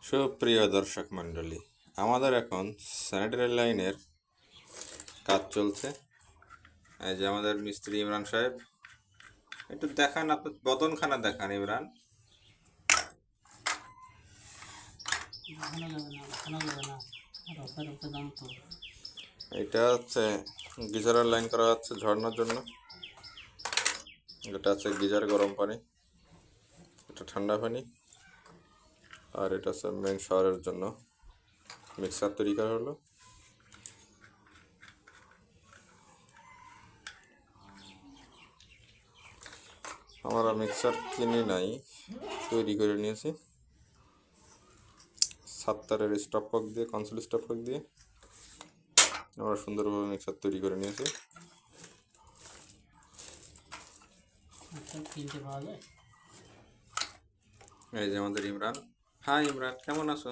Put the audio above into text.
সুপ্রিয় দর্শক মণ্ডলী, আমাদের এখন স্যানিটারি লাইনের কাজ চলছে। এই যে আমাদের মিস্ত্রি ইমরান সাহেব, একটু দেখান, আপনার বদনখানা দেখান ইমরান। এটা হচ্ছে গিজারের লাইন করা হচ্ছে ঝর্ণার জন্য। এটা হচ্ছে গিজার গরম পানি, এটা ঠান্ডা পানি, আর এটা হচ্ছে মেন শাওয়ারের জন্য মিক্সার তৈরি করা হলো। আমরা মিক্সার কিনি নাই, তৈরি করে নিয়েছি 7 তারের স্টপকক দিয়ে, কনসোল স্টপকক দিয়ে আমরা সুন্দরভাবে মিক্সার তৈরি করে নিয়েছি। এই যে আমাদের ইমরান। হাই ইমরান, কেমন আছো?